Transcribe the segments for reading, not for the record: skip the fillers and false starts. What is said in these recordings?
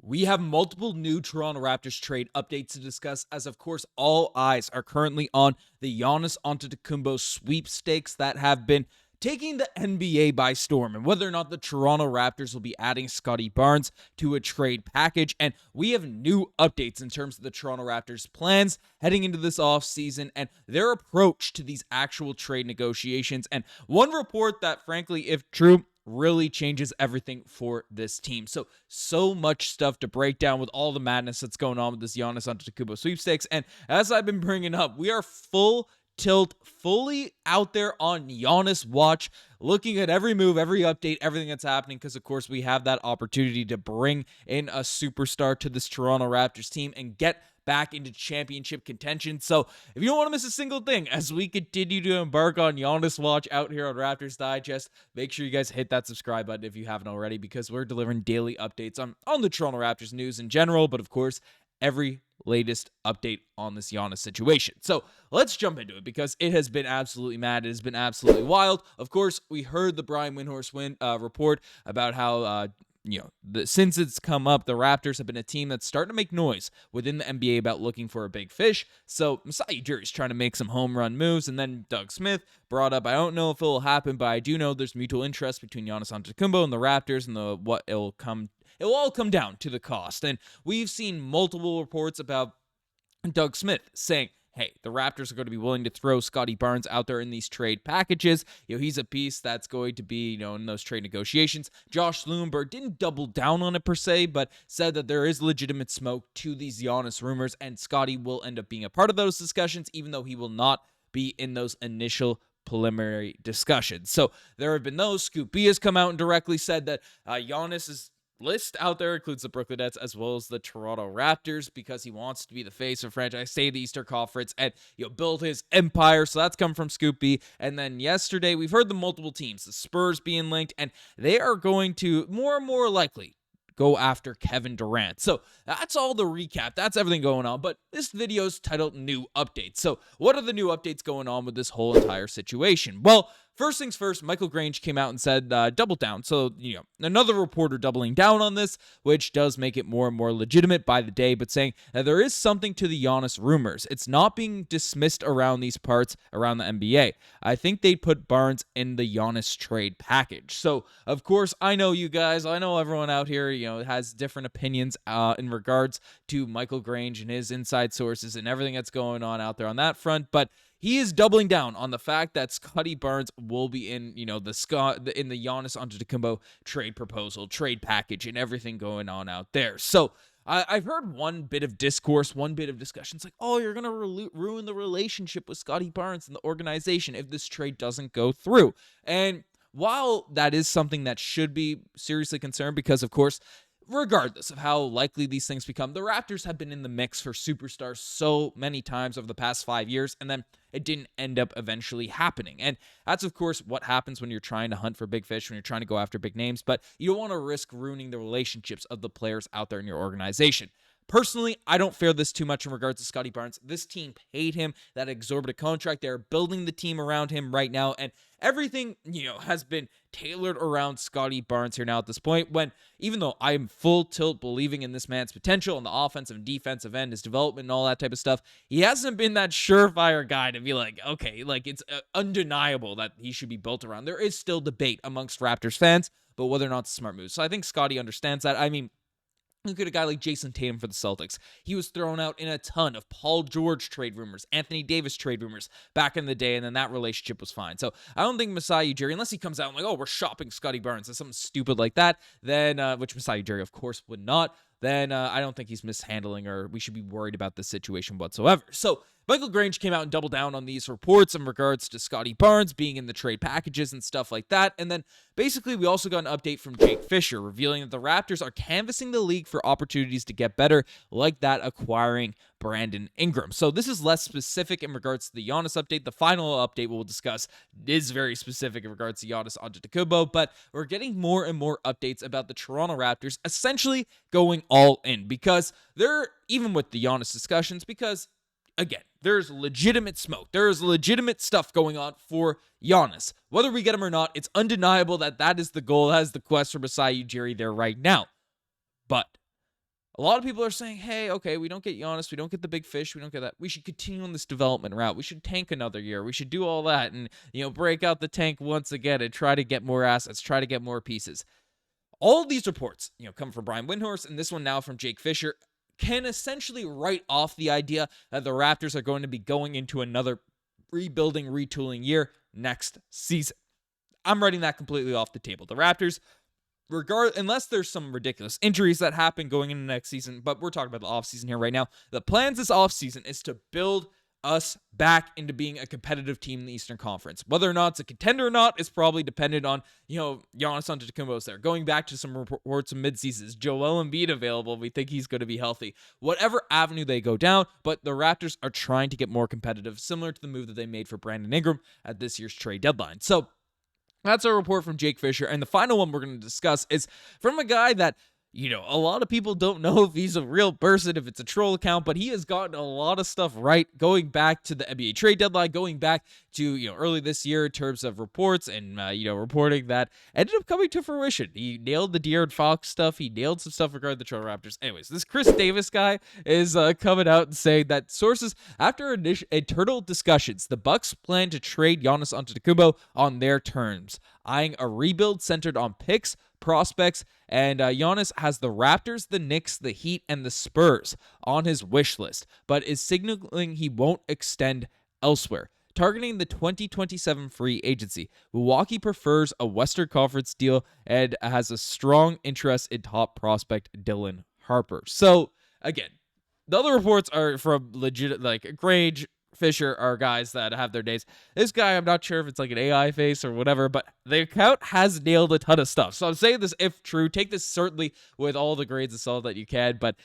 We have multiple new Toronto Raptors trade updates to discuss, as of course all eyes are currently on the Giannis Antetokumpo sweepstakes that have been taking the NBA by storm, and whether or not the Toronto Raptors will be adding Scottie Barnes to a trade package. And we have new updates in terms of the Toronto Raptors' plans heading into this offseason and their approach to these actual trade negotiations. And one report that, frankly, if true, really changes everything for this team. So much stuff to break down with all the madness that's going on with this Giannis Antetokumpo sweepstakes. And as I've been bringing up, we are full tilt, fully out there on Giannis watch, looking at every move, every update, everything that's happening, because of course we have that opportunity to bring in a superstar to this Toronto Raptors team and get back into championship contention. So if you don't want to miss a single thing as we continue to embark on Giannis watch out here on Raptors Digest, make sure you guys hit that subscribe button if you haven't already, because we're delivering daily updates on the Toronto Raptors news in general, but of course every latest update on this Giannis situation. So let's jump into it, because it has been absolutely mad. It has been absolutely wild. Of course, we heard the Brian Windhorst report about how since it's come up, the Raptors have been a team that's starting to make noise within the NBA about looking for a big fish. So Masai Ujiri's trying to make some home run moves, and then Doug Smith brought up, I don't know if it will happen, but I do know there's mutual interest between Giannis Antetokumpo and the Raptors, and it will all come down to the cost. And we've seen multiple reports about Doug Smith saying, hey, the Raptors are going to be willing to throw Scottie Barnes out there in these trade packages. He's a piece that's going to be, in those trade negotiations. Josh Lewinberg didn't double down on it per se, but said that there is legitimate smoke to these Giannis rumors, and Scottie will end up being a part of those discussions, even though he will not be in those initial preliminary discussions. So there have been those. Scoop B has come out and directly said that Giannis's list out there includes the Brooklyn Nets as well as the Toronto Raptors, because he wants to be the face of franchise, stay the Eastern Conference, and build his empire. So that's come from Scoop B. And then yesterday we've heard the multiple teams, the Spurs being linked, and they are going to more and more likely go after Kevin Durant. So that's all the recap. That's everything going on. But this video is titled New Updates. So what are the new updates going on with this whole entire situation? Well, first things first, Michael Grange came out and said double down. So, another reporter doubling down on this, which does make it more and more legitimate by the day, but saying that there is something to the Giannis rumors. It's not being dismissed around these parts around the NBA. I think they put Barnes in the Giannis trade package. So, of course, I know you guys, I know everyone out here, has different opinions in regards to Michael Grange and his inside sources and everything that's going on out there on that front, but he is doubling down on the fact that Scottie Barnes will be in, the Giannis Antetokumpo trade proposal, trade package, and everything going on out there. So I've heard one bit of discourse, one bit of discussion. It's like, oh, you're going to ruin the relationship with Scottie Barnes and the organization if this trade doesn't go through. And while that is something that should be seriously concerned, because, of course, regardless of how likely these things become, the Raptors have been in the mix for superstars so many times over the past 5 years, and then it didn't end up eventually happening. And that's, of course, what happens when you're trying to hunt for big fish, when you're trying to go after big names, but you don't want to risk ruining the relationships of the players out there in your organization. Personally, I don't fear this too much in regards to Scottie Barnes. This team paid him that exorbitant contract. They're building the team around him right now, and everything, has been tailored around Scottie Barnes here now at this point, when even though I'm full tilt believing in this man's potential on the offensive and defensive end, his development and all that type of stuff, he hasn't been that surefire guy to be like, okay, like it's undeniable that he should be built around. There is still debate amongst Raptors fans, but whether or not it's a smart move. So I think Scottie understands that. I mean, look at a guy like Jason Tatum for the Celtics. He was thrown out in a ton of Paul George trade rumors, Anthony Davis trade rumors back in the day, and then that relationship was fine. So I don't think Masai Ujiri, unless he comes out and like, oh, we're shopping Scottie Barnes, or something stupid like that, then, which Masai Ujiri, of course, would not, then I don't think he's mishandling or we should be worried about this situation whatsoever. So Michael Grange came out and doubled down on these reports in regards to Scottie Barnes being in the trade packages and stuff like that. And then basically we also got an update from Jake Fisher revealing that the Raptors are canvassing the league for opportunities to get better, like that acquiring Brandon Ingram. So this is less specific in regards to the Giannis update. The final update we'll discuss is very specific in regards to Giannis Antetokumpo, but we're getting more and more updates about the Toronto Raptors essentially going all in, because they're, even with the Giannis discussions, because again, there's legitimate smoke. There's legitimate stuff going on for Giannis. Whether we get him or not, it's undeniable that that is the goal, that is the quest for Masai Ujiri there right now. But A lot of people are saying, hey, okay, we don't get Giannis, we don't get the big fish, we don't get that. We should continue on this development route. We should tank another year. We should do all that and, break out the tank once again and try to get more assets, try to get more pieces. All of these reports, come from Brian Windhorst, and this one now from Jake Fisher, can essentially write off the idea that the Raptors are going to be going into another rebuilding, retooling year next season. I'm writing that completely off the table. The Raptors, unless there's some ridiculous injuries that happen going into next season, but we're talking about the offseason here right now. The plans this offseason is to build us back into being a competitive team in the Eastern Conference. Whether or not it's a contender or not is probably dependent on, Giannis Antetokounmpo's there. Going back to some reports of midseason, is Joel Embiid available? We think he's going to be healthy. Whatever avenue they go down, but the Raptors are trying to get more competitive, similar to the move that they made for Brandon Ingram at this year's trade deadline. So that's our report from Jake Fisher. And the final one we're going to discuss is from a guy that, a lot of people don't know if he's a real person, if it's a troll account, but he has gotten a lot of stuff right going back to the NBA trade deadline, going back to, early this year in terms of reports and, reporting that ended up coming to fruition. He nailed the De'Aaron Fox stuff. He nailed some stuff regarding the Toronto Raptors. Anyways, this Chris Davis guy is coming out and saying that sources, after internal discussions, the Bucks plan to trade Giannis Antetokounmpo on their terms, eyeing a rebuild centered on picks, prospects, and Giannis has the Raptors, the Knicks, the Heat, and the Spurs on his wish list, but is signaling he won't extend elsewhere. Targeting the 2027 free agency, Milwaukee prefers a Western Conference deal and has a strong interest in top prospect Dylan Harper. So, again, the other reports are from legit, Gradey, Fisher are guys that have their days. This guy, I'm not sure if it's like an AI face or whatever, but the account has nailed a ton of stuff. So I'm saying this if true. Take this certainly with all the grades of salt that you can, but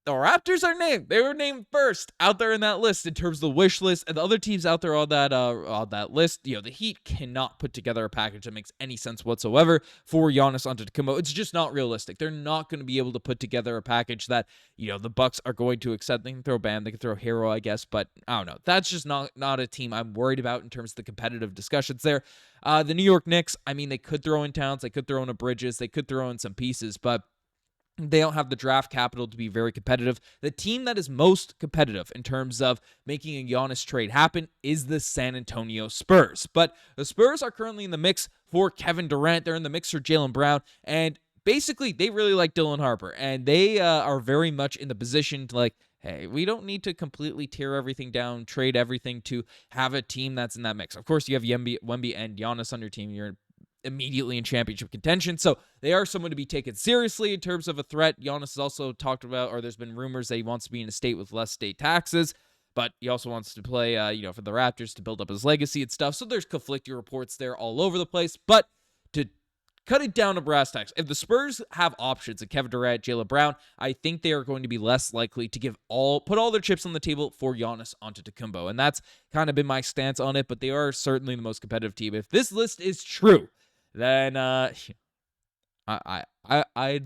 the Raptors are named. They were named first out there in that list in terms of the wish list, and the other teams out there on that list, the Heat cannot put together a package that makes any sense whatsoever for Giannis Antetokounmpo. It's just not realistic. They're not going to be able to put together a package that the Bucks are going to accept. They can throw Bam, they can throw Hero, I guess, but I don't know. That's just not a team I'm worried about in terms of the competitive discussions there. The New York Knicks, I mean, they could throw in Towns, they could throw in a Bridges, they could throw in some pieces, but they don't have the draft capital to be very competitive. The team that is most competitive in terms of making a Giannis trade happen is the San Antonio Spurs. But the Spurs are currently in the mix for Kevin Durant. They're in the mix for Jaylen Brown. And basically, they really like Dylan Harper. And they are very much in the position to hey, we don't need to completely tear everything down, trade everything to have a team that's in that mix. Of course, you have Wemby and Giannis on your team. You're immediately in championship contention. So they are someone to be taken seriously in terms of a threat. Giannis has also talked about, or there's been rumors that he wants to be in a state with less state taxes, but he also wants to play, for the Raptors to build up his legacy and stuff. So there's conflicting reports there all over the place. But to cut it down to brass tacks, if the Spurs have options at Kevin Durant, Jaylen Brown, I think they are going to be less likely to put all their chips on the table for Giannis Antetokounmpo. And that's kind of been my stance on it, but they are certainly the most competitive team. If this list is true, then I'd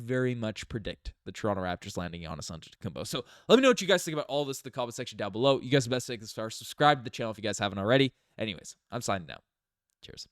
very much predict the Toronto Raptors landing Giannis Antetokounmpo. So let me know what you guys think about all this in the comment section down below. You guys are the best to take this far. Subscribe to the channel if you guys haven't already. Anyways, I'm signing out. Cheers.